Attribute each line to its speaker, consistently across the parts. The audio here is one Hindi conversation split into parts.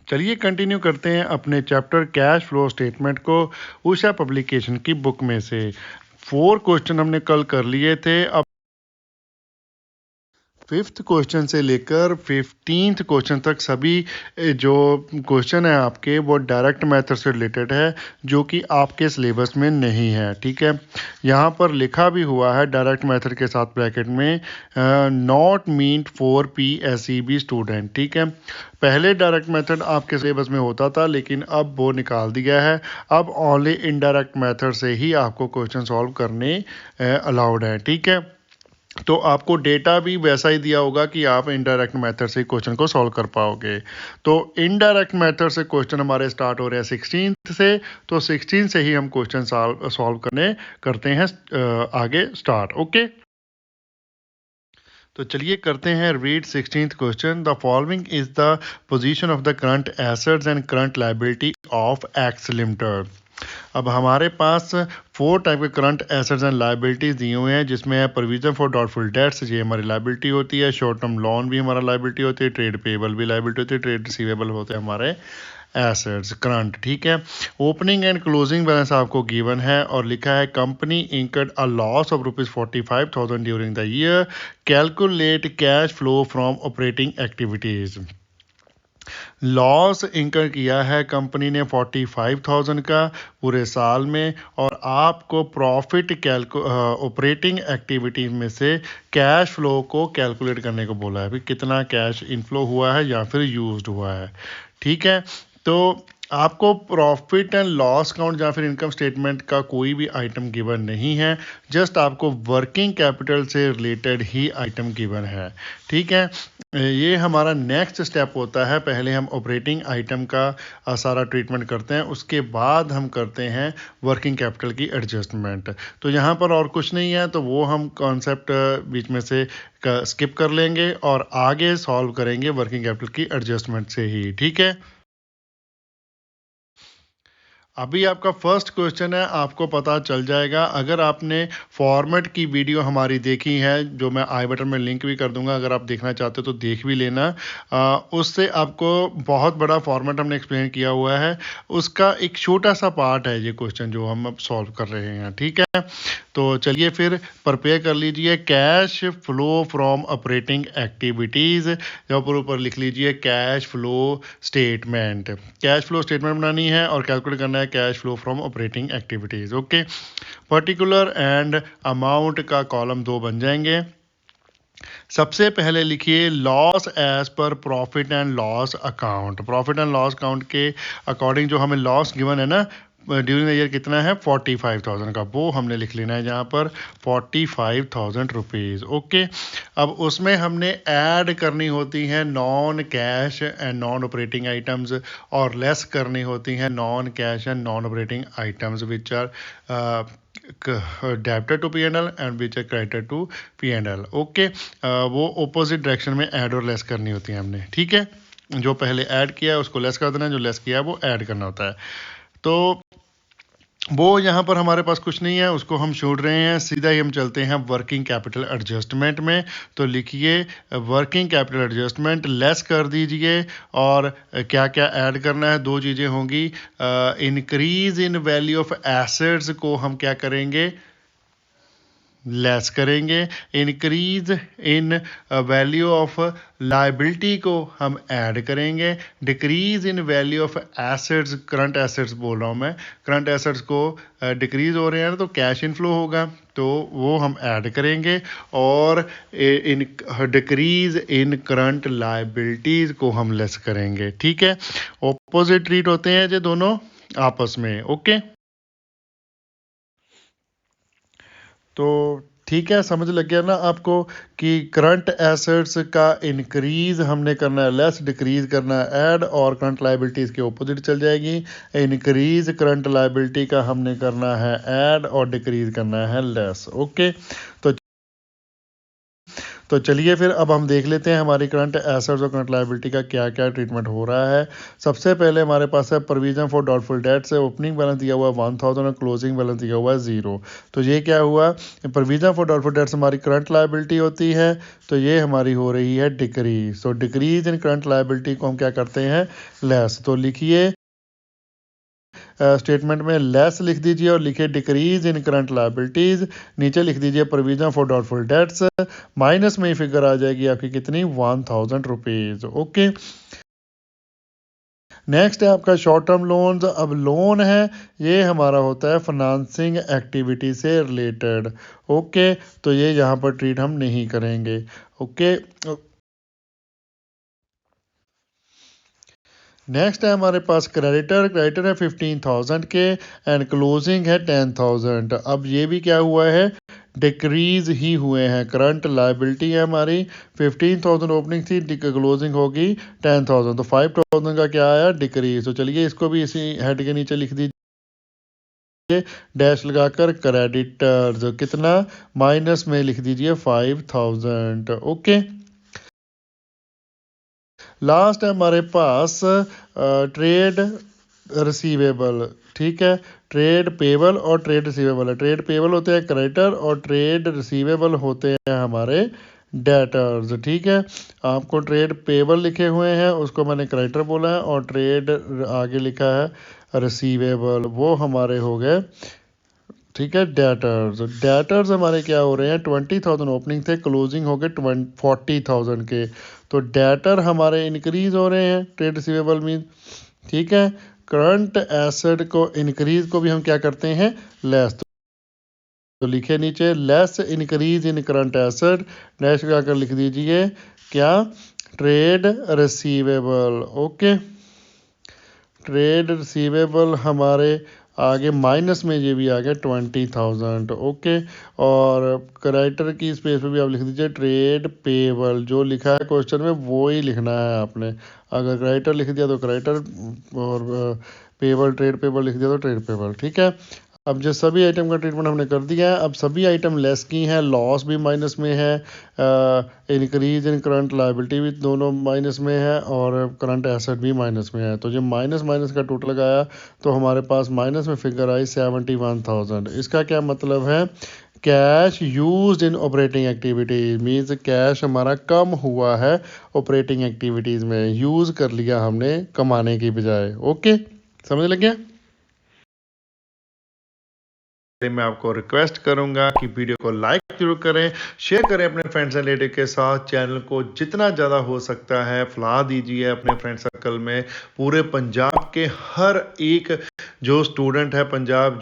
Speaker 1: चलिए कंटिन्यू करते हैं अपने चैप्टर कैश फ्लो स्टेटमेंट को उषा पब्लिकेशन की बुक में से। 4 क्वेश्चन हमने कल कर लिए थे। अब 5th क्वेश्चन से लेकर 15th क्वेश्चन तक सभी जो क्वेश्चन है आपके वो डायरेक्ट मेथड से रिलेटेड है, जो कि आपके सिलेबस में नहीं है। ठीक है, यहाँ पर लिखा भी हुआ है डायरेक्ट मेथड के साथ ब्रैकेट में not meet for PSEB student. ठीक है, पहले डायरेक्ट मेथड आपके सिलेबस में होता था, लेकिन अब वो निकाल दिया है। अब ओनली इनडायरेक्ट मेथड से ही आपको क्वेश्चन सॉल्व करने अलाउड है। ठीक है, तो आपको डेटा भी वैसा ही दिया होगा कि आप इनडायरेक्ट मेथड से क्वेश्चन को सॉल्व कर पाओगे। तो इनडायरेक्ट मेथड से क्वेश्चन हमारे स्टार्ट हो रहे हैं 16th से। तो 16 से ही हम क्वेश्चन सॉल्व करते हैं आगे स्टार्ट। ओके, तो चलिए करते हैं read 16th question. The following is the position of the current assets and current liability of x limited. अब हमारे पास 4 टाइप के करंट एसेट्स एंड लायबिलिटीज दिए हुए हैं, जिसमें है प्रोविजन फॉर डाउटफुल डेट्स, ये हमारी लायबिलिटी होती है। शॉर्ट टर्म लोन भी हमारा लायबिलिटी होती है। ट्रेड पेबल भी लायबिलिटी होती है। ट्रेड रिसीवेबल होते हैं हमारे एसेट्स करंट। ठीक है, ओपनिंग एंड क्लोजिंग बैलेंस आपको गिवन है और लिखा है company incurred a loss of ₹45,000 during the year. Calculate cash flow from operating activities. Loss इंकर किया है कंपनी ने 45,000 का पूरे साल में, और आपको प्रॉफिट ऑपरेटिंग एक्टिविटी में से कैश फ्लो को कैलकुलेट करने को बोला है, भी कितना कैश इनफ्लो हुआ है या फिर यूज्ड हुआ है। ठीक है, तो आपको प्रॉफिट एंड लॉस अकाउंट या फिर इनकम स्टेटमेंट का कोई भी आइटम गिवन नहीं है, जस्ट आपको वर्किंग कैपिटल से रिलेटेड ही आइटम गिवन है। ठीक है, ये हमारा नेक्स्ट स्टेप होता है। पहले हम ऑपरेटिंग आइटम का सारा ट्रीटमेंट करते हैं, उसके बाद हम करते हैं वर्किंग कैपिटल की एडजस्टमेंट। तो यहाँ पर और कुछ नहीं है, तो वो हम कॉन्सेप्ट बीच में से स्किप कर लेंगे और आगे सॉल्व करेंगे वर्किंग कैपिटल की एडजस्टमेंट से ही। ठीक है, अभी आपका फर्स्ट क्वेश्चन है, आपको पता चल जाएगा अगर आपने फॉर्मेट की वीडियो हमारी देखी है, जो मैं आई बटन में लिंक भी कर दूंगा, अगर आप देखना चाहते हो तो देख भी लेना। उससे आपको बहुत बड़ा फॉर्मेट हमने एक्सप्लेन किया हुआ है, उसका एक छोटा सा पार्ट है ये क्वेश्चन जो हम अब सॉल्व कर रहे हैं। ठीक है, तो चलिए फिर प्रिपेयर कर लीजिए। Cash flow from operating activities, ऊपर लिख लीजिए cash flow statement. Cash flow statement बनानी है और कैलकुलेट करना है cash flow from operating activities. Okay, particular and amount का कॉलम 2 बन जाएंगे। सबसे पहले लिखिए loss as per profit and loss account. Profit and loss account के अकॉर्डिंग जो हमें लॉस गिवन है ना ड्यूरिंग द ईयर कितना है 45,000 का, वो हमने लिख लेना है यहाँ पर 45,000 रुपीज़। ओके, अब उसमें हमने ऐड करनी होती हैं non cash and non operating items, और लेस करनी होती हैं non cash and non operating items which are debiter to P&L and which are creditor to P&L। Okay, वो ऑपोजिट डायरेक्शन में ऐड और लेस करनी होती है हमने। ठीक है, जो पहले ऐड किया है उसको लेस कर देना है, जो लेस किया है वो ऐड करना होता है। तो वो यहाँ पर हमारे पास कुछ नहीं है, उसको हम छोड़ रहे हैं, सीधा ही हम चलते हैं वर्किंग कैपिटल एडजस्टमेंट में। तो लिखिए वर्किंग कैपिटल एडजस्टमेंट, लेस कर दीजिए, और क्या क्या ऐड करना है, 2 चीज़ें होंगी। Increase in value of assets को हम क्या करेंगे, लेस करेंगे। Increase in value of liability को हम ऐड करेंगे। Decrease in value of assets, current assets बोल रहा हूँ मैं, करंट एसेट्स को डिक्रीज हो रहे हैं तो कैश इनफ्लो होगा, तो वो हम ऐड करेंगे। और in decrease in current liabilities को हम लेस करेंगे। ठीक है, ऑपोजिट ट्रीट होते हैं ये दोनों आपस में। ओके, तो ठीक है, समझ लग गया ना आपको कि करंट एसेट्स का इंक्रीज हमने करना है लेस, डिक्रीज करना है ऐड, और करंट लायबिलिटीज़ के ऑपोजिट चल जाएगी। इंक्रीज करंट लायबिलिटी का हमने करना है ऐड और डिक्रीज करना है लेस। ओके, तो चलिए फिर अब हम देख लेते हैं हमारी करंट एसेट्स और करंट लायबिलिटी का क्या क्या ट्रीटमेंट हो रहा है। सबसे पहले हमारे पास है प्रोविजन फॉर डाउटफुल डेट्स है। ओपनिंग बैलेंस दिया हुआ है 1000 और क्लोजिंग बैलेंस दिया हुआ है 0। तो ये क्या हुआ, प्रोविजन फॉर डाउटफुल डेट्स हमारी करंट लायबिलिटी होती है, तो ये हमारी हो रही है डिक्रीज। तो डिक्रीज इन करंट लायबिलिटी को हम क्या करते हैं, लेस। तो लिखिए स्टेटमेंट में लेस लिख दीजिए और लिखिए डिक्रीज इन करंट लायबिलिटीज, नीचे लिख दीजिए provision for doubtful debts, minus में ही फिगर आ जाएगी आपकी कितनी, 1000 रुपीज। ओके, नेक्स्ट है आपका शॉर्ट टर्म लोन्स। अब लोन है ये हमारा होता है फाइनेंसिंग एक्टिविटी से रिलेटेड। ओके, तो ये यहाँ पर ट्रीट हम नहीं करेंगे। ओके, नेक्स्ट है हमारे पास क्रेडिटर। क्रेडिटर है 15,000 के एंड क्लोजिंग है 10,000। अब ये भी क्या हुआ है, डिक्रीज ही हुए हैं। करंट लायबिलिटी है हमारी 15,000 ओपनिंग थी, क्लोजिंग होगी 10,000, तो 5,000 का क्या आया, डिक्रीज। तो चलिए इसको भी इसी हेड के नीचे लिख दीजिए डैश लगाकर, क्रेडिटर्स कितना, माइनस में लिख दीजिए 5,000। ओके, लास्ट है हमारे पास ट्रेड रिसीवेबल। ठीक है, ट्रेड पेबल और ट्रेड रिसीवेबल है। ट्रेड पेबल होते हैं क्रेडिटर और ट्रेड रिसीवेबल होते हैं हमारे डेटर्स। ठीक है, आपको ट्रेड पेबल लिखे हुए हैं उसको मैंने क्रेडिटर बोला है, और ट्रेड आगे लिखा है रिसीवेबल, वो हमारे हो गए, ठीक है, डेटर्स। डेटर्स हमारे क्या हो रहे हैं, 20,000 ओपनिंग थे, क्लोजिंग हो गए 40,000 के। तो डेटर हमारे इंक्रीज हो रहे हैं, ट्रेड रिसीवेबल मीन। ठीक है, करंट एसेट को इंक्रीज को भी हम क्या करते हैं, लेस। तो लिखे नीचे less increase in current asset, dash लगाकर लिख दीजिए क्या, trade receivable. Okay, trade receivable हमारे आगे माइनस में ये भी आ गया 20,000। ओके, और क्रेडिटर की स्पेस पे भी आप लिख दीजिए ट्रेड पेबल, जो लिखा है क्वेश्चन में वो ही लिखना है आपने। अगर क्रेडिटर लिख दिया तो क्रेडिटर, और पेबल ट्रेड पेबल लिख दिया तो ट्रेड पेबल। ठीक है, अब जो सभी आइटम का ट्रीटमेंट हमने कर दिया है, अब सभी आइटम लेस की हैं, लॉस भी माइनस में है, इंक्रीज इन करंट लायबिलिटी भी दोनों माइनस में है, और करंट एसेट भी माइनस में है। तो जब माइनस माइनस का टोटल लगाया तो हमारे पास माइनस में फिगर आई 71,000। इसका क्या मतलब है, cash used in operating activities means cash हमारा कम हुआ है ऑपरेटिंग एक्टिविटीज में, यूज कर लिया हमने कमाने की बजाय। ओके, समझ लग गया। मैं आपको रिक्वेस्ट करूंगा कि वीडियो को लाइक जरूर करें, शेयर करें अपने फ्रेंड्स एंड रिलेटिव के साथ, चैनल को जितना ज़्यादा हो सकता है फैला दीजिए अपने फ्रेंड सर्कल में। पूरे पंजाब के हर एक जो स्टूडेंट है पंजाब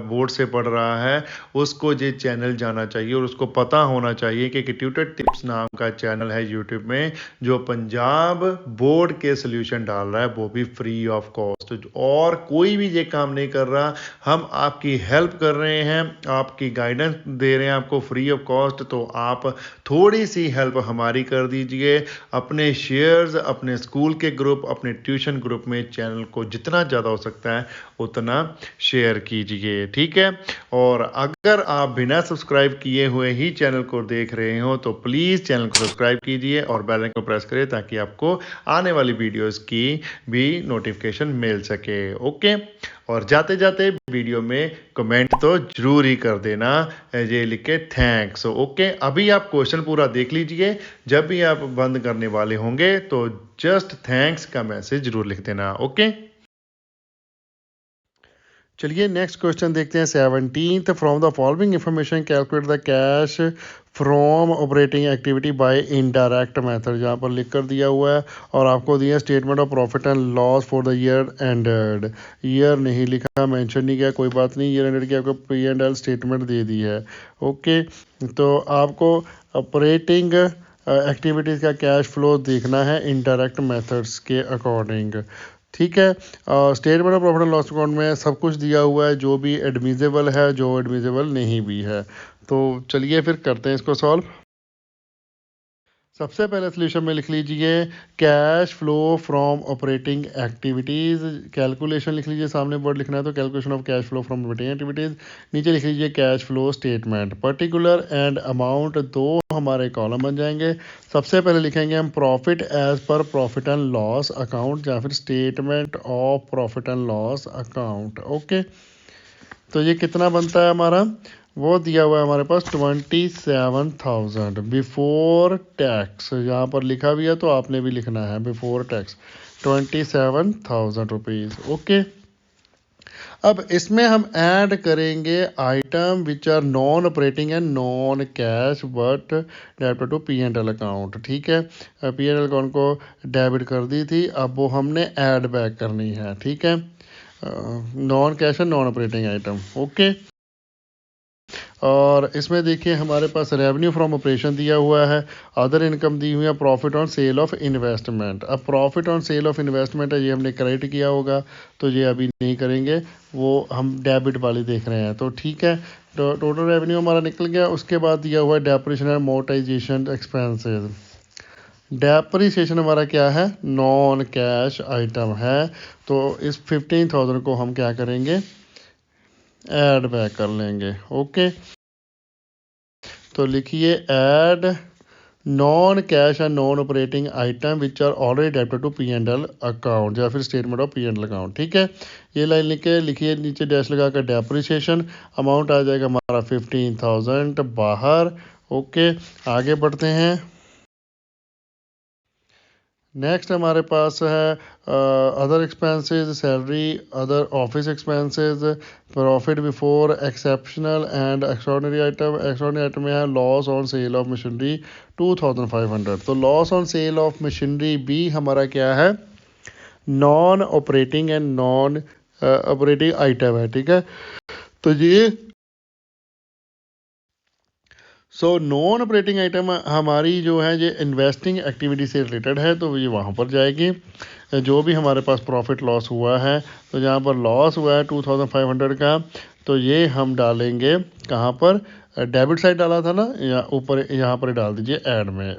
Speaker 1: बोर्ड से पढ़ रहा है उसको ये चैनल जाना चाहिए, और उसको पता होना चाहिए कि ट्यूटर टिप्स नाम का चैनल है यूट्यूब में जो पंजाब बोर्ड के सोल्यूशन डाल रहा है, वो भी फ्री ऑफ कॉस्ट। और कोई भी ये काम नहीं कर रहा, हम आपकी हेल्प कर रहे हैं, आपकी गाइडेंस दे रहे हैं आपको फ्री ऑफ कॉस्ट। तो आप थोड़ी सी हेल्प हमारी कर दीजिए, अपने शेयर्स, अपने स्कूल के ग्रुप, अपने ट्यूशन ग्रुप में चैनल को जितना ज़्यादा हो सकता है उतना शेयर कीजिए। ठीक है, और अगर आप बिना सब्सक्राइब किए हुए ही चैनल को देख रहे हो तो प्लीज़ चैनल को सब्सक्राइब कीजिए और बेल आइकन को प्रेस करें ताकि आपको आने वाली वीडियोस की भी नोटिफिकेशन मिल सके। ओके, और जाते जाते वीडियो में कमेंट तो जरूर ही कर देना, ये लिख के थैंक्स। ओके, अभी आप क्वेश्चन पूरा देख लीजिए, जब भी आप बंद करने वाले होंगे तो जस्ट थैंक्स का मैसेज जरूर लिख देना। ओके, चलिए नेक्स्ट क्वेश्चन देखते हैं 17th। From the following information calculate the cash from operating activity by indirect method. यहाँ पर लिख कर दिया हुआ है, और आपको दिया statement of profit and loss for the year ended. Year नहीं लिखा, मेंशन नहीं किया, कोई बात नहीं, ईयर एंडेड की आपको P&L स्टेटमेंट दे दी है। ओके, तो आपको ऑपरेटिंग एक्टिविटीज़ का कैश फ्लो देखना है इनडायरेक्ट मेथड्स के अकॉर्डिंग। ठीक है, statement of profit and loss account में सब कुछ दिया हुआ है, जो भी एडमिजिबल है, जो एडमिजिबल नहीं भी है। तो चलिए फिर करते हैं इसको सॉल्व। सबसे पहले सोल्यूशन में लिख लीजिए cash flow from operating activities, calculation लिख लीजिए, सामने वर्ड लिखना है तो calculation of cash flow from operating activities, नीचे लिख लीजिए cash flow statement, particular and amount दो हमारे कॉलम बन जाएंगे। सबसे पहले लिखेंगे हम profit as per profit and loss account या फिर statement of profit and loss account. Okay, तो ये कितना बनता है हमारा, वो दिया हुआ है हमारे पास 27,000 बिफोर टैक्स, यहाँ पर लिखा भी है तो आपने भी लिखना है बिफोर टैक्स 27,000 रुपीज़। ओके, अब इसमें हम ऐड करेंगे item which are non operating and non cash but debit to P and L account. ठीक है, पी एंड एल अकाउंट को डेबिट कर दी थी, अब वो हमने ऐड बैक करनी है। ठीक है, non cash and non operating item. Okay, और इसमें देखिए हमारे पास रेवेन्यू फ्रॉम ऑपरेशन दिया हुआ है, अदर इनकम दी हुई है, profit on sale of investment. अब profit on sale of investment है, ये हमने क्रेडिट किया होगा तो ये अभी नहीं करेंगे, वो हम डेबिट वाली देख रहे हैं। तो ठीक है, तो टोटल रेवेन्यू हमारा निकल गया। उसके बाद दिया हुआ है डेप्रिसिएशन एंड मोटाइजेशन एक्सपेंसेस। डेप्रिसिएशन हमारा क्या है, नॉन कैश आइटम है, तो इस 15,000 को हम क्या करेंगे, ऐड बैक कर लेंगे। ओके, तो लिखिए add non cash and non operating item which are already debited to P and L account या फिर statement of P and L account. ठीक है, ये लाइन लिखिए नीचे डैश लगाकर डेप्रिसिएशन, अमाउंट आ जाएगा हमारा 15,000 बाहर। ओके, आगे बढ़ते हैं। नेक्स्ट हमारे पास है other expenses, salary, other office expenses, profit before exceptional and extraordinary item. Extraordinary item में है loss on sale of machinery 2,500। तो loss on sale of machinery भी हमारा क्या है, non operating and non operating item है। ठीक है, तो ये नॉन ऑपरेटिंग आइटम हमारी जो है ये इन्वेस्टिंग एक्टिविटी से रिलेटेड है, तो ये वहाँ पर जाएगी। जो भी हमारे पास प्रॉफिट लॉस हुआ है, तो जहाँ पर लॉस हुआ है 2,500 का, तो ये हम डालेंगे कहाँ पर, डेबिट साइड डाला था ना, या ऊपर यहाँ पर डाल दीजिए ऐड में,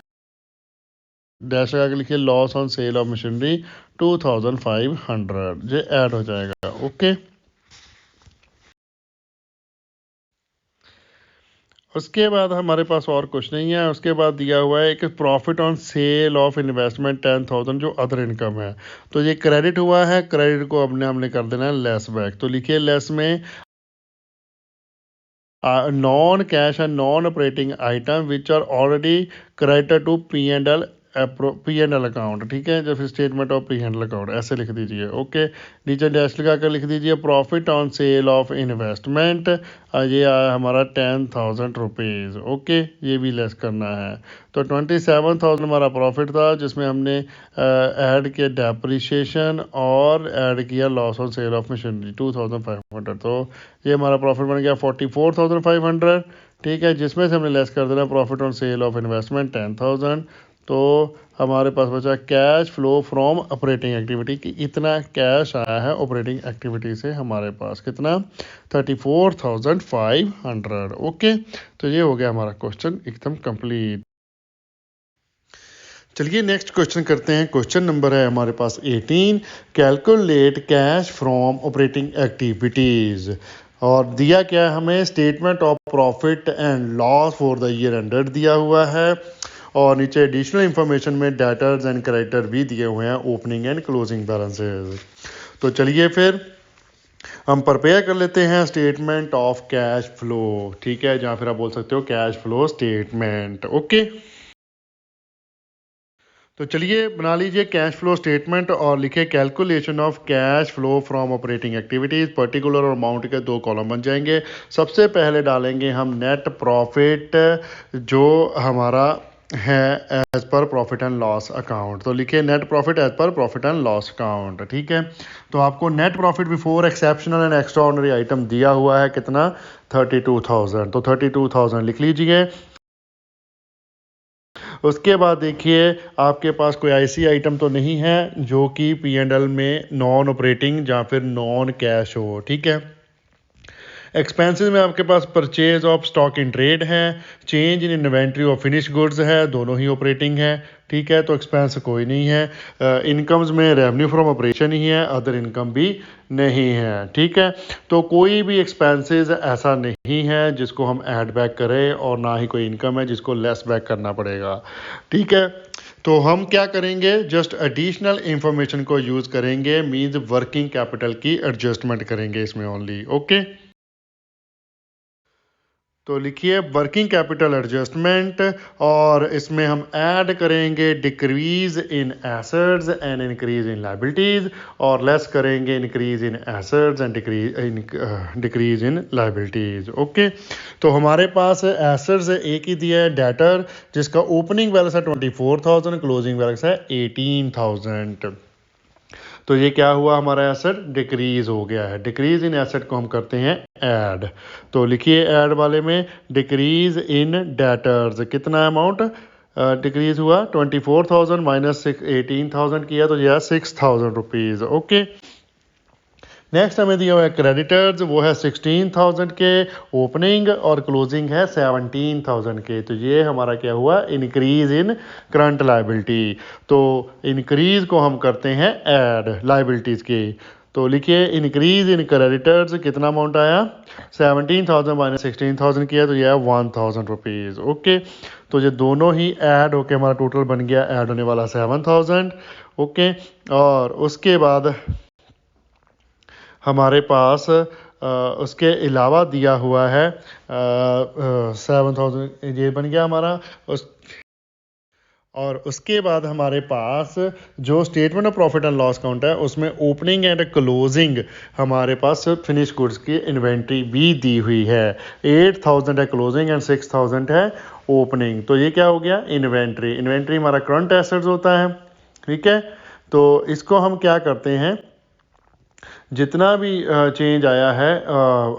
Speaker 1: डैश लगा के लिखिए loss on sale of machinery 2,500, ये ऐड हो जाएगा। ओके, उसके बाद हमारे पास और कुछ नहीं है। उसके बाद दिया हुआ है एक profit on sale of investment 10,000 जो अदर इनकम है, तो ये क्रेडिट हुआ है, क्रेडिट को हमने कर देना है लेस बैक। तो लिखिए लेस में non cash and non operating item which are already credited to P and L account. ठीक है, जब statement of P and L account ऐसे लिख दीजिए। ओके, नीचे डैश लगा कर लिख दीजिए profit on sale of investment, ये आया हमारा 10,000 रुपीज़। ओके, ये भी लेस करना है। तो 27,000 हमारा प्रॉफिट था, जिसमें हमने ऐड किया डेप्रिसिएशन और ऐड किया loss on sale of machinery 2,500, तो ये हमारा प्रॉफिट बन गया 44,500। ठीक है, जिसमें से हमने लेस कर देना profit on sale of investment 10,000, तो हमारे पास बचा cash flow from operating activity कि इतना कैश आया है ऑपरेटिंग एक्टिविटी से हमारे पास, कितना 34,500। ओके, तो ये हो गया हमारा क्वेश्चन एकदम कंप्लीट। चलिए नेक्स्ट क्वेश्चन करते हैं। क्वेश्चन नंबर है हमारे पास 18, calculate cash from operating activities. और दिया क्या है हमें, statement of profit and loss for the year ended दिया हुआ है, और नीचे एडिशनल इंफॉर्मेशन में डेटर्स एंड क्रेडिटर भी दिए हुए हैं, ओपनिंग एंड क्लोजिंग बैलेंसेस। तो चलिए फिर हम प्रिपेयर कर लेते हैं स्टेटमेंट ऑफ कैश फ्लो। ठीक है, जहाँ फिर आप बोल सकते हो कैश फ्लो स्टेटमेंट। ओके, तो चलिए बना लीजिए कैश फ्लो स्टेटमेंट और लिखे calculation of cash flow from operating activities. Particular और अमाउंट के दो कॉलम बन जाएंगे। सबसे पहले डालेंगे हम नेट प्रॉफिट, जो हमारा है as per profit and loss account. तो लिखिए net profit as per profit and loss account. ठीक है, तो आपको net profit before exceptional and extraordinary item दिया हुआ है, कितना 32,000, तो 32,000 लिख लीजिए। उसके बाद देखिए आपके पास कोई ऐसी आइटम तो नहीं है जो कि पी एंड एल में नॉन ऑपरेटिंग या फिर नॉन कैश हो। ठीक है, एक्सपेंसेस में आपके पास purchase of stock in trade है, change in inventory of finish goods है, दोनों ही ऑपरेटिंग है, ठीक है, तो एक्सपेंस कोई नहीं है। इनकम्स में रेवेन्यू फ्रॉम ऑपरेशन ही है, अदर इनकम भी नहीं है, ठीक है। तो कोई भी एक्सपेंसेस ऐसा नहीं है जिसको हम ऐड बैक करें और ना ही कोई इनकम है जिसको लेस बैक करना पड़ेगा, ठीक है। तो हम क्या करेंगे, जस्ट एडिशनल इंफॉर्मेशन को यूज़ करेंगे, मींस वर्किंग कैपिटल की एडजस्टमेंट करेंगे इसमें ओनली, ओके। तो लिखिए वर्किंग कैपिटल एडजस्टमेंट और इसमें हम ऐड करेंगे decrease in assets and increase in liabilities और लेस करेंगे increase in assets and decrease in liabilities, okay. तो हमारे पास एसेट्स एक ही दिया है डेटर, जिसका ओपनिंग बैलेंस है 24,000, क्लोजिंग बैलेंस है 18,000। तो ये क्या हुआ, हमारा एसेट डिक्रीज हो गया है। डिक्रीज इन एसेट को हम करते हैं ऐड। तो लिखिए ऐड वाले में डिक्रीज इन डेटर्स कितना अमाउंट डिक्रीज हुआ, 24,000 माइनस 18,000 किया तो यह 6,000 रुपीज़, ओके। नेक्स्ट हमें दिया हुआ है क्रेडिटर्स, वो है 16,000 के ओपनिंग और क्लोजिंग है 17,000 के। तो ये हमारा क्या हुआ, इंक्रीज इन करंट लायबिलिटी। तो इंक्रीज को हम करते हैं ऐड लायबिलिटीज के। तो लिखिए इंक्रीज इन क्रेडिटर्स कितना अमाउंट आया, 17,000 माइनस 16,000 किया तो यह है 1,000 रुपीज़, ओके। तो ये दोनों ही ऐड होके हमारा टोटल बन गया, ऐड होने वाला 7,000, ओके। और उसके बाद हमारे पास उसके अलावा दिया हुआ है 7,000, ये बन गया हमारा और उसके बाद हमारे पास जो statement of profit and loss account है उसमें ओपनिंग एंड क्लोजिंग हमारे पास फिनिश गुड्स की इन्वेंट्री भी दी हुई है। 8,000 है क्लोजिंग एंड 6,000 है ओपनिंग। तो ये क्या हो गया, इन्वेंट्री। इन्वेंट्री हमारा करंट एसेट्स होता है, ठीक है। तो इसको हम क्या करते हैं, जितना भी चेंज आया है,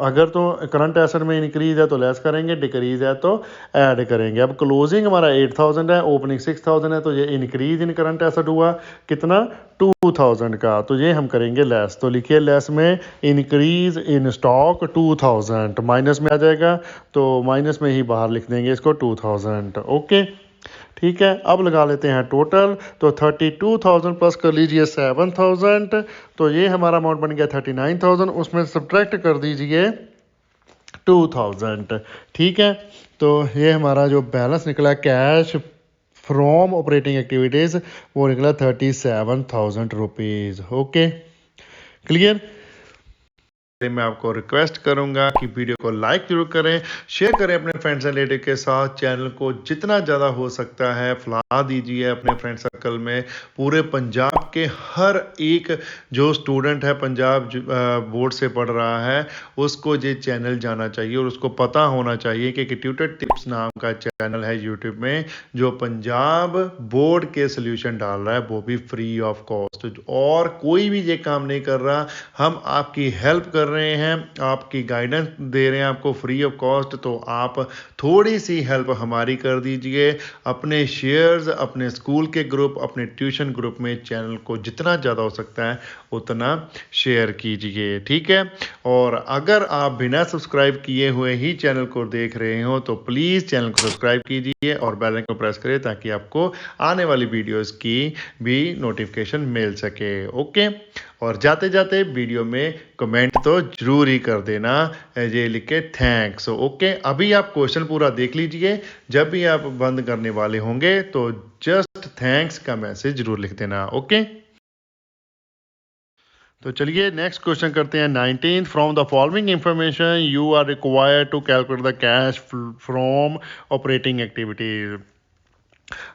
Speaker 1: अगर तो करंट एसेट में इंक्रीज है तो लेस करेंगे, डिक्रीज है तो ऐड करेंगे। अब क्लोजिंग हमारा 8,000 है, ओपनिंग 6,000 है, तो ये इंक्रीज इन करंट एसेट हुआ कितना, 2,000 का, तो ये हम करेंगे लेस। तो लिखिए लेस में इंक्रीज इन स्टॉक 2,000 माइनस में आ जाएगा, तो माइनस में ही बाहर लिख देंगे इसको 2,000, ओके, ठीक है। अब लगा लेते हैं टोटल, तो 32,000 प्लस कर लीजिए 7,000, तो ये हमारा अमाउंट बन गया 39,000, उसमें सब्ट्रैक्ट कर दीजिए 2,000, ठीक है। तो ये हमारा जो बैलेंस निकला कैश फ्रॉम ऑपरेटिंग एक्टिविटीज़ वो निकला 37,000 रुपीज़, ओके, क्लियर। मैं आपको रिक्वेस्ट करूंगा कि वीडियो को लाइक जरूर करें, शेयर करें अपने फ्रेंड्स एंड रिलेटिव के साथ, चैनल को जितना ज़्यादा हो सकता है फैला दीजिए अपने फ्रेंड सर्कल में। पूरे पंजाब के हर एक जो स्टूडेंट है पंजाब बोर्ड से पढ़ रहा है उसको ये चैनल जाना चाहिए और उसको पता होना चाहिए कि ट्यूटर टिप्स नाम का चैनल है यूट्यूब में जो पंजाब बोर्ड के सोल्यूशन डाल रहा है, वो भी फ्री ऑफ कॉस्ट। और कोई भी ये काम नहीं कर रहा, हम आपकी हेल्प कर रहे हैं, आपकी गाइडेंस दे रहे हैं आपको फ्री ऑफ कॉस्ट। तो आप थोड़ी सी हेल्प हमारी कर दीजिए, अपने शेयर्स, अपने स्कूल के ग्रुप, अपने ट्यूशन ग्रुप में चैनल को जितना ज़्यादा हो सकता है उतना शेयर कीजिए, ठीक है। और अगर आप बिना सब्सक्राइब किए हुए ही चैनल को देख रहे हो तो प्लीज़ चैनल को सब्सक्राइब कीजिए और बेल आइकन को प्रेस करें ताकि आपको आने वाली वीडियोस की भी नोटिफिकेशन मिल सके, ओके। और जाते जाते वीडियो में कमेंट तो जरूर ही कर देना, ये लिख के थैंक्स, ओके। अभी आप क्वेश्चन पूरा देख लीजिए, जब भी आप बंद करने वाले होंगे तो जस्ट थैंक्स का मैसेज जरूर लिख देना, ओके। तो चलिए नेक्स्ट क्वेश्चन करते हैं 19। From the following information you are required to calculate the cash from operating activities.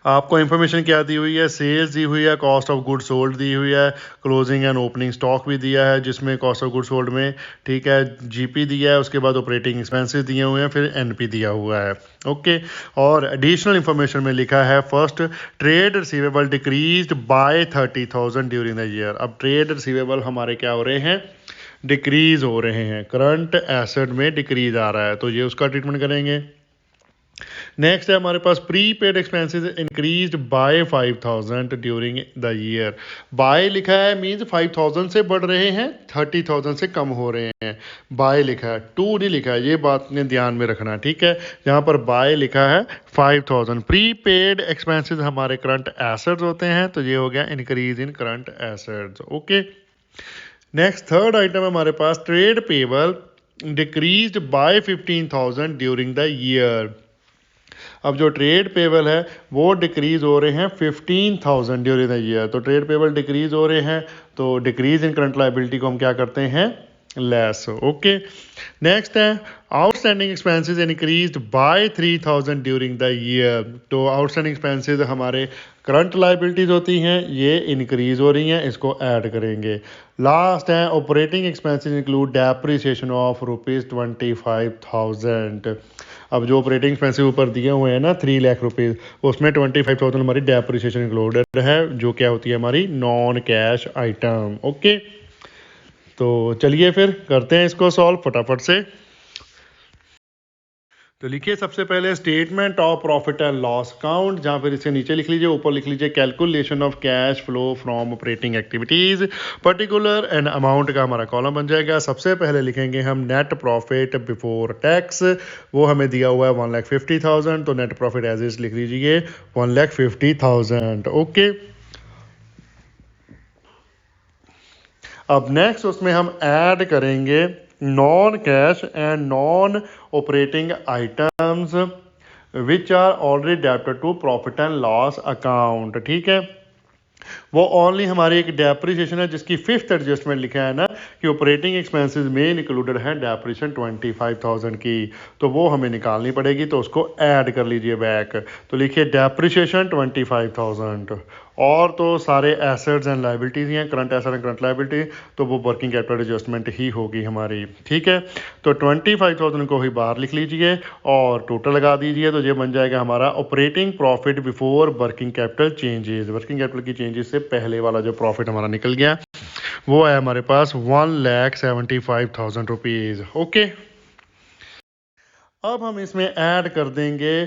Speaker 1: आपको इन्फॉर्मेशन क्या दी हुई है, सेल्स दी हुई है, कॉस्ट ऑफ गुड सोल्ड दी हुई है, क्लोजिंग एंड ओपनिंग स्टॉक भी दिया है जिसमें कॉस्ट ऑफ गुड सोल्ड में, ठीक है, जीपी दिया है, उसके बाद ऑपरेटिंग एक्सपेंसेस दिए हुए हैं, फिर एनपी दिया हुआ है, ओके। और एडिशनल इन्फॉर्मेशन में लिखा है first trade receivable decreased bye 30,000 during the year. अब ट्रेड रिसीवेबल हमारे क्या हो रहे हैं, डिक्रीज हो रहे हैं, करंट एसेट में डिक्रीज आ रहा है, तो ये उसका ट्रीटमेंट करेंगे। नेक्स्ट है हमारे पास prepaid expenses increased by 5000 during the year. By लिखा है मींस 5000 से बढ़ रहे हैं, 30,000 से कम हो रहे हैं। बाय लिखा है, टू नहीं लिखा है, ये बात ने ध्यान में रखना, ठीक है। यहाँ पर बाय लिखा है 5000। प्री पेड एक्सपेंसेस हमारे करंट एसेट्स होते हैं, तो ये हो गया increase in current assets. Okay, next third item है हमारे पास trade payable decreased by 15,000 during the year. अब जो ट्रेड पेबल है वो डिक्रीज हो रहे हैं 15,000 ड्यूरिंग द ईयर। तो ट्रेड पेबल डिक्रीज हो रहे हैं, तो डिक्रीज इन करंट लायबिलिटी को हम क्या करते हैं, लेस। ओके, नेक्स्ट है outstanding expenses increased bye 3,000 during the year. तो आउटस्टैंडिंग एक्सपेंसेस हमारे करंट लायबिलिटीज होती हैं, ये इंक्रीज हो रही हैं, इसको ऐड करेंगे। लास्ट है operating expenses include depreciation of ₹25,000। अब जो ऑपरेटिंग एक्सपेंसिव ऊपर दिए हुए हैं ना 3 लाख रुपीज़, उसमें 25,000 हमारी डेप्रिसिएशन इंक्लूडेड है, जो क्या होती है हमारी नॉन कैश आइटम। ओके, तो चलिए फिर करते हैं इसको सॉल्व फटाफट से। तो लिखिए सबसे पहले statement of profit and loss account, जहाँ फिर इसे नीचे लिख लीजिए, ऊपर लिख लीजिए calculation of cash flow from operating activities. Particular and amount का हमारा कॉलम बन जाएगा। सबसे पहले लिखेंगे हम नेट प्रॉफिट बिफोर टैक्स, वो हमें दिया हुआ है 1,50,000, तो नेट प्रॉफिट एज इज लिख लीजिए 1,50,000। ओके, अब नेक्स्ट उसमें हम ऐड करेंगे non cash and non operating items which are already debited to profit and loss account. ठीक है, वो ओनली हमारी एक डेप्रिसिएशन है जिसकी फिफ्थ एडजस्टमेंट लिखा है ना कि ऑपरेटिंग एक्सपेंसेस में इंक्लूडेड है डेप्रिसिएशन 25,000 की, तो वो हमें निकालनी पड़ेगी, तो उसको ऐड कर लीजिए बैक। तो लिखिए डेप्रिसिएशन 25,000, और तो सारे एसेट्स एंड लायबिलिटीज हैं, current asset and current liability, तो वो वर्किंग कैपिटल एडजस्टमेंट ही होगी हमारी। ठीक है, तो 25,000 को ही बाहर लिख लीजिए और टोटल लगा दीजिए, तो ये बन जाएगा हमारा operating profit before working capital changes. Working capital की चेंजेस से पहले वाला जो प्रॉफिट हमारा निकल गया वो है हमारे पास 1,75,000 रुपीज़। ओके, अब हम इसमें ऐड कर देंगे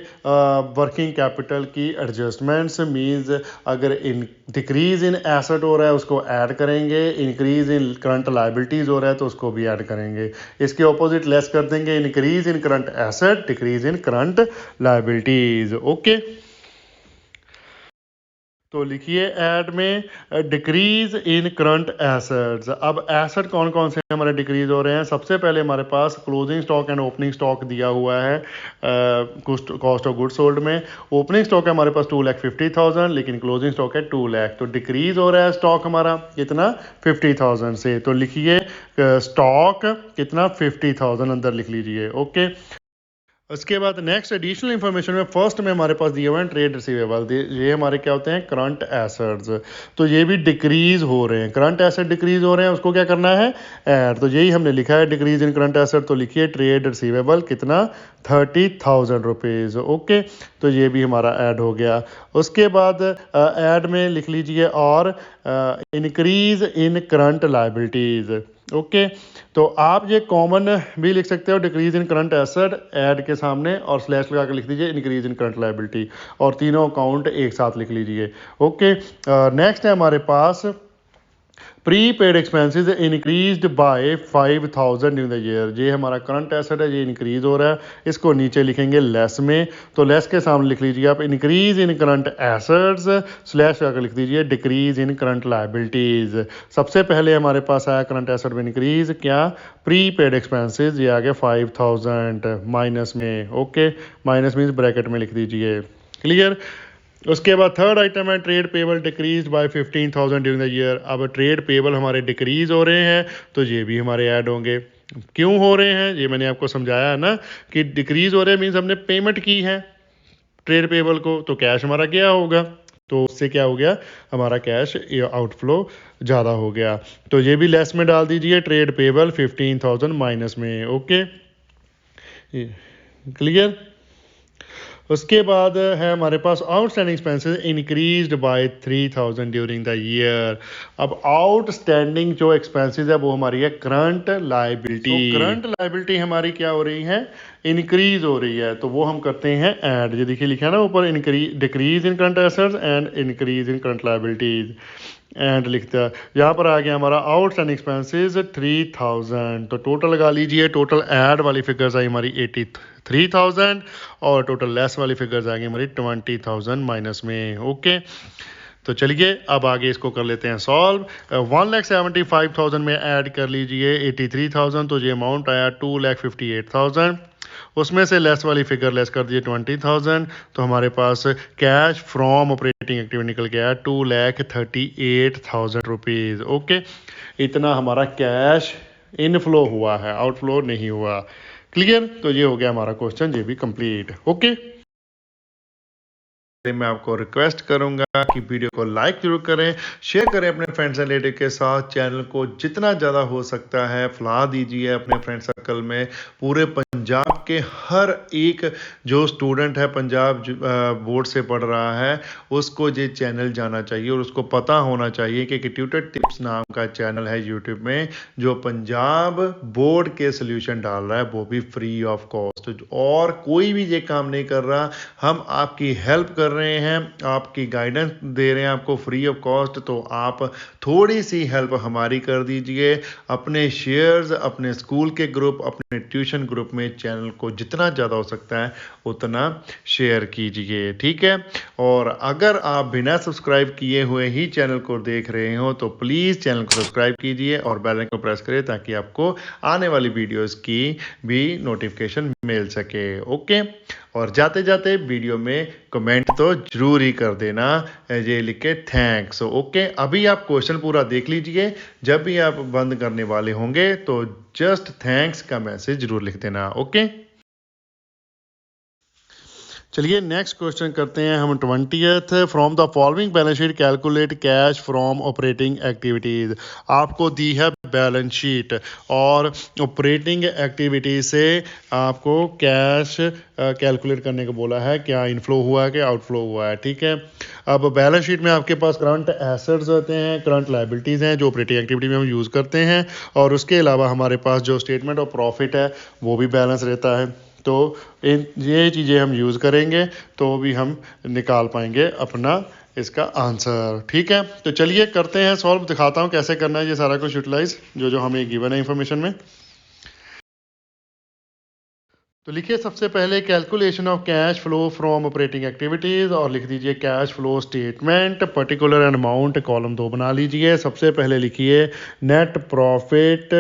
Speaker 1: वर्किंग कैपिटल की एडजस्टमेंट्स। मींस अगर इन डिक्रीज इन एसेट हो रहा है उसको ऐड करेंगे, इंक्रीज इन करंट लायबिलिटीज़ हो रहा है तो उसको भी ऐड करेंगे। इसके ऑपोजिट लेस कर देंगे, increase in current asset, decrease in current liabilities. Okay, तो लिखिए ऐड में डिक्रीज इन करंट एसेट्स। अब एसेट कौन कौन से हमारे डिक्रीज हो रहे हैं, सबसे पहले हमारे पास closing stock and opening stock दिया हुआ है कॉस्ट ऑफ गुड सोल्ड में। ओपनिंग स्टॉक है हमारे पास 2,50,000, लेकिन क्लोजिंग स्टॉक है 2 लाख, तो डिक्रीज हो रहा है स्टॉक हमारा कितना 50,000 से। तो लिखिए स्टॉक कितना 50,000 अंदर लिख लीजिए। ओके, उसके बाद नेक्स्ट एडिशनल इन्फॉर्मेशन में फर्स्ट में हमारे पास दिए हुए हैं ट्रेड रिसीवेबल, ये हमारे क्या होते हैं करंट एसेट्स, तो ये भी डिक्रीज हो रहे हैं, करंट एसेट डिक्रीज हो रहे हैं, उसको क्या करना है ऐड। तो यही हमने लिखा है डिक्रीज इन करंट एसेट, तो लिखिए ट्रेड रिसीवेबल कितना 30,000 रुपीज़। ओके, तो ये भी हमारा ऐड हो गया। उसके बाद ऐड में लिख लीजिए और increase in current liabilities. Okay, तो आप ये कॉमन भी लिख सकते हो decrease in current asset add के सामने और स्लैश लगा कर लिख दीजिए इंक्रीज इन करंट लायबिलिटी, और तीनों अकाउंट एक साथ लिख लीजिए। ओके, नेक्स्ट है हमारे पास prepaid expenses increased by 5,000 during the year. ये हमारा करंट एसेट है, ये इंक्रीज हो रहा है, इसको नीचे लिखेंगे लेस में, तो लेस के सामने लिख लीजिए आप increase in current assets, slash आकर लिख दीजिए डिक्रीज इन करंट लायबिलिटीज। सबसे पहले हमारे पास आया करंट एसेट में इंक्रीज, क्या प्री पेड एक्सपेंसेस, ये आ गया 5,000 माइनस में। ओके, माइनस मीन्स ब्रैकेट में लिख दीजिए, क्लियर। उसके बाद थर्ड आइटम है trade payable decrease by 15,000 during the year. अब ट्रेड पेबल हमारे डिक्रीज हो रहे हैं, तो ये भी हमारे ऐड होंगे। क्यों हो रहे हैं ये मैंने आपको समझाया है ना, कि डिक्रीज हो रहे हैं मीन्स हमने पेमेंट की है ट्रेड पेबल को, तो कैश हमारा गया होगा, तो उससे क्या हो गया हमारा कैश आउटफ्लो ज़्यादा हो गया, तो ये भी लेस में डाल दीजिए ट्रेड पेबल 15,000 माइनस में। Okay, clear. उसके बाद है हमारे पास outstanding expenses increased by 3000 during the year. अब आउटस्टैंडिंग जो एक्सपेंसेस है वो हमारी है करंट लायबिलिटी। तो करंट लायबिलिटी हमारी क्या हो रही है, इंक्रीज हो रही है, तो वो हम करते हैं ऐड। ये देखिए लिखा है ना ऊपर, decrease in current assets and increase in current liabilities, and लिखता है। यहाँ पर आ गया हमारा आउटस्टैंडिंग एक्सपेंसेस 3000, तो टोटल लगा लीजिए। टोटल ऐड वाली फिगर्स आई हमारी 83,000 और टोटल लेस वाली फिगर्स आ गई हमारी 20,000 माइनस में। ओके, तो चलिए अब आगे इसको कर लेते हैं सॉल्व। 1,75,000 में ऐड कर लीजिए 83,000, तो ये अमाउंट आया 2,58,000। उसमें से लेस वाली फिगर लेस कर दिए 20,000, तो हमारे पास कैश फ्रॉम ऑपरेटिंग एक्टिविटी निकल गया 2,38,000 रुपीज़। ओके, इतना हमारा कैश इनफ्लो हुआ है, आउटफ्लो नहीं हुआ। क्लियर? तो ये हो गया हमारा क्वेश्चन, ये भी कंप्लीट। ओके, मैं आपको रिक्वेस्ट करूंगा कि वीडियो को लाइक जरूर करें, शेयर करें अपने फ्रेंड्स एंड रिलेटिव के साथ। चैनल को जितना ज़्यादा हो सकता है फैला दीजिए अपने फ्रेंड सर्कल में। पूरे पंजाब के हर एक जो स्टूडेंट है पंजाब बोर्ड से पढ़ रहा है उसको ये चैनल जाना चाहिए और उसको पता होना चाहिए कि ट्यूटर टिप्स नाम का चैनल है यूट्यूब में जो पंजाब बोर्ड के सोल्यूशन डाल रहा है, वो भी फ्री ऑफ कॉस्ट। और कोई भी ये काम नहीं कर रहा, हम आपकी हेल्प कर रहे हैं, आपकी गाइडेंस दे रहे हैं आपको फ्री ऑफ कॉस्ट। तो आप थोड़ी सी हेल्प हमारी कर दीजिए। अपने शेयर्स अपने स्कूल के ग्रुप, अपने ट्यूशन ग्रुप में चैनल को जितना ज़्यादा हो सकता है उतना शेयर कीजिए, ठीक है। और अगर आप बिना सब्सक्राइब किए हुए ही चैनल को देख रहे हो तो प्लीज़ चैनल को सब्सक्राइब कीजिए और बेल आइकन को प्रेस करें ताकि आपको आने वाली वीडियोस की भी नोटिफिकेशन मिल सके। ओके, और जाते जाते वीडियो में कमेंट तो जरूर ही कर देना, ये लिख के थैंक्स। ओके, अभी आप क्वेश्चन पूरा देख लीजिए, जब भी आप बंद करने वाले होंगे तो जस्ट थैंक्स का मैसेज जरूर लिख देना। ओके, चलिए नेक्स्ट क्वेश्चन करते हैं हम 20th। From the following balance sheet calculate cash from operating activities. आपको दी है बैलेंस शीट और ऑपरेटिंग एक्टिविटीज से आपको कैश कैलकुलेट करने को बोला है, क्या इनफ्लो हुआ है क्या आउटफ्लो हुआ है, ठीक है। अब बैलेंस शीट में आपके पास करंट एसेट्स होते हैं, करंट लायबिलिटीज़ हैं जो ऑपरेटिंग एक्टिविटी में हम यूज़ करते हैं, और उसके अलावा हमारे पास जो स्टेटमेंट ऑफ प्रॉफिट है वो भी बैलेंस रहता है। तो ये चीज़ें हम यूज़ करेंगे तो भी हम निकाल पाएंगे अपना इसका आंसर, ठीक है। तो चलिए करते हैं सॉल्व, दिखाता हूँ कैसे करना है ये सारा कुछ यूटिलाइज जो हमें गिवन है इंफॉर्मेशन में। तो लिखिए सबसे पहले calculation of cash flow from operating activities और लिख दीजिए cash flow statement, particular and amount column 2 बना लीजिए। सबसे पहले लिखिए net profit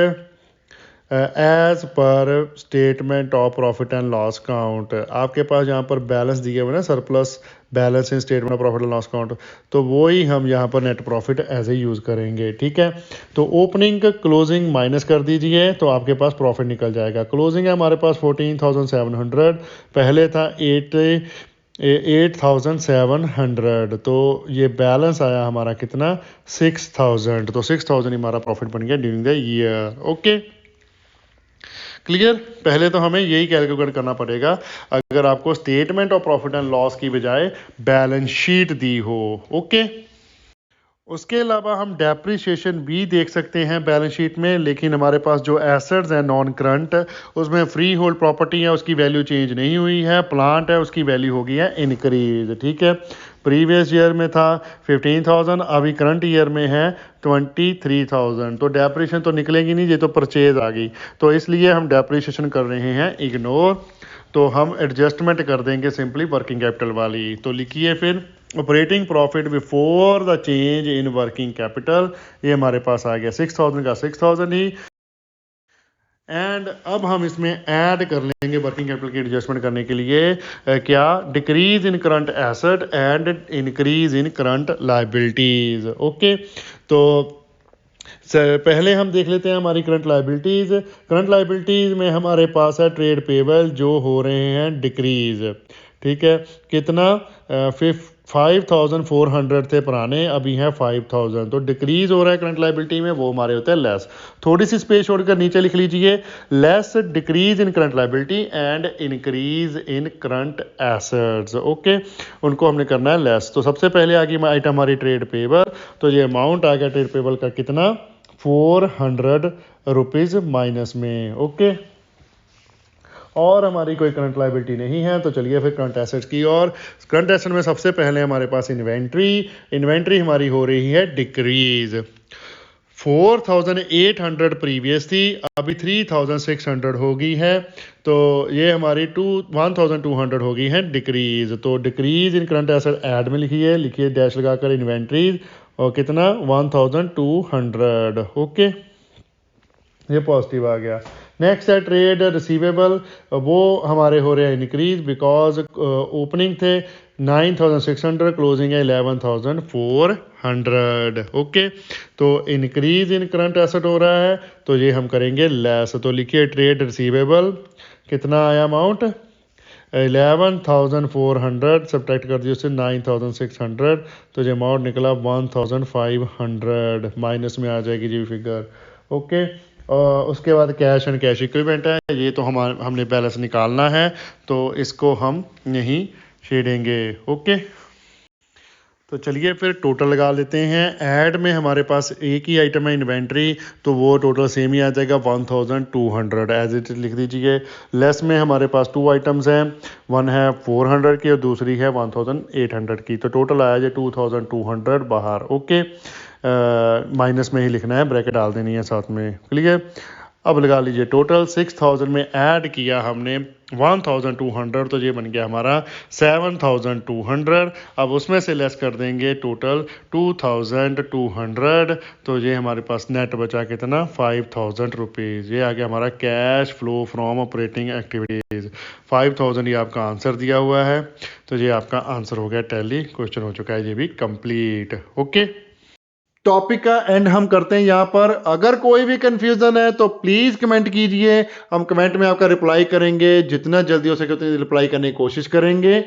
Speaker 1: as per statement of profit and loss count. आपके पास यहाँ पर बैलेंस दिए हुए ना, surplus balance in statement of profit and loss count, तो वो ही हम यहाँ पर net profit as a use करेंगे, ठीक है। तो ओपनिंग क्लोजिंग माइनस कर दीजिए तो आपके पास प्रॉफिट निकल जाएगा। क्लोजिंग है हमारे पास 14,700, पहले था 8,700, तो ये बैलेंस आया हमारा कितना 6,000, तो 6,000 हमारा प्रॉफिट बन गया during the year. Okay, clear. पहले तो हमें यही कैलकुलेट करना पड़ेगा अगर आपको statement of profit and loss की बजाय बैलेंस शीट दी हो। ओके, उसके अलावा हम डेप्रिसिएशन भी देख सकते हैं बैलेंस शीट में, लेकिन हमारे पास जो एसेट्स हैं नॉन करंट उसमें फ्री होल्ड प्रॉपर्टी है उसकी वैल्यू चेंज नहीं हुई है, प्लांट है उसकी वैल्यू हो गई है इंक्रीज, ठीक है। प्रीवियस ईयर में था 15,000, अभी करंट ईयर में है 23,000, तो डेप्रिसिएशन तो निकलेगी नहीं, ये तो परचेज आ गई, तो इसलिए हम डेप्रिसिएशन कर रहे हैं इग्नोर। तो हम एडजस्टमेंट कर देंगे सिंपली वर्किंग कैपिटल वाली। तो लिखिए फिर operating profit before the change in working capital, ये हमारे पास आ गया 6,000 का 6,000 ही। एंड अब हम इसमें ऐड कर लेंगे वर्किंग कैपिटल की एडजस्टमेंट करने के लिए क्या, decrease in current asset and increase in current liabilities. Okay, तो पहले हम देख लेते हैं हमारी करंट लायबिलिटीज। करंट लायबिलिटीज में हमारे पास है ट्रेड पेबल जो हो रहे हैं डिक्रीज, ठीक है। कितना 5400 थे पुराने, अभी हैं 5000, तो डिक्रीज हो रहा है करंट लाइबिलिटी में, वो हमारे होते हैं लेस। थोड़ी सी स्पेस छोड़कर नीचे लिख लीजिए, less decrease in current liability and increase in current assets. Okay, उनको हमने करना है लेस। तो सबसे पहले आ गई आइटम हमारी ट्रेड पेबल, तो ये अमाउंट आ गया ट्रेड पेबल का कितना, 400 रुपीज़ माइनस में। ओके, और हमारी कोई करंट लाइबिलिटी नहीं है, तो चलिए फिर करंट एसेट्स की। और करंट एसेट में सबसे पहले हमारे पास इन्वेंट्री हमारी हो रही है डिक्रीज। 4800 प्रीवियस थी, अभी 3600 हो गई है, तो ये हमारी 1200 हो गई है डिक्रीज। तो decrease in current asset add में लिखिए डैश लगाकर इन्वेंट्रीज, और कितना 1200। ओके, ये पॉजिटिव आ गया। नेक्स्ट है ट्रेड रिसीवेबल, वो हमारे हो रहे हैं इंक्रीज बिकॉज ओपनिंग थे 9600, क्लोजिंग है 11400। ओके, तो इंक्रीज इन करंट एसेट हो रहा है, तो ये हम करेंगे लेस। तो लिखिए ट्रेड रिसीवेबल कितना आया अमाउंट, 11400, सब्ट्रैक्ट कर दिए उससे 9600, तो ये अमाउंट निकला 1500, माइनस में आ जाएगी जी फिगर। ओके, उसके बाद कैश एंड कैश इक्विवेलेंट है, ये तो हमने बैलेंस निकालना है, तो इसको हम यहीं छेड़ेंगे। ओके, तो चलिए फिर टोटल लगा लेते हैं। ऐड में हमारे पास एक ही आइटम है इन्वेंट्री, तो वो टोटल सेम ही आ जाएगा 1200 एज इट लिख दीजिए। लेस में हमारे पास 2 आइटम्स हैं, वन है 400 की और दूसरी है 1800 की, तो टोटल आया जाए 2200 बाहर। ओके, माइनस में ही लिखना है, ब्रैकेट डाल देनी है साथ में। क्लियर, अब लगा लीजिए टोटल 6000 में ऐड किया हमने 1200, तो ये बन गया हमारा 7200। अब उसमें से लेस कर देंगे टोटल 2200, तो ये हमारे पास नेट बचा कितना 5000 रुपीज़। ये आ गया हमारा cash flow from operating activities. 5000 ये आपका आंसर दिया हुआ है, तो ये आपका आंसर हो गया टैली, क्वेश्चन हो चुका है ये भी कंप्लीट। ओके, टॉपिक का एंड हम करते हैं यहाँ पर। अगर कोई भी कंफ्यूजन है तो प्लीज कमेंट कीजिए, हम कमेंट में आपका रिप्लाई करेंगे, जितना जल्दी हो सके उतनी रिप्लाई करने की कोशिश करेंगे।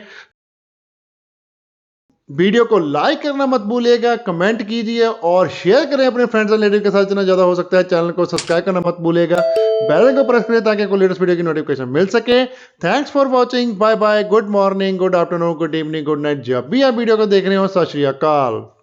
Speaker 1: वीडियो को लाइक करना मत भूलिएगा, कमेंट कीजिए और शेयर करें अपने फ्रेंड्स एंड रिलेटिव के साथ जितना ज्यादा हो सकता है। चैनल को सब्सक्राइब करना मत भूलिएगा, बेल आइकन को प्रेस करें ताकि आपको लेटेस्ट वीडियो की नोटिफिकेशन मिल सके। Thanks for watching, bye bye, good morning, good afternoon, good evening, good night, जब भी आप वीडियो को देख रहे हो। सत श्री अकाल।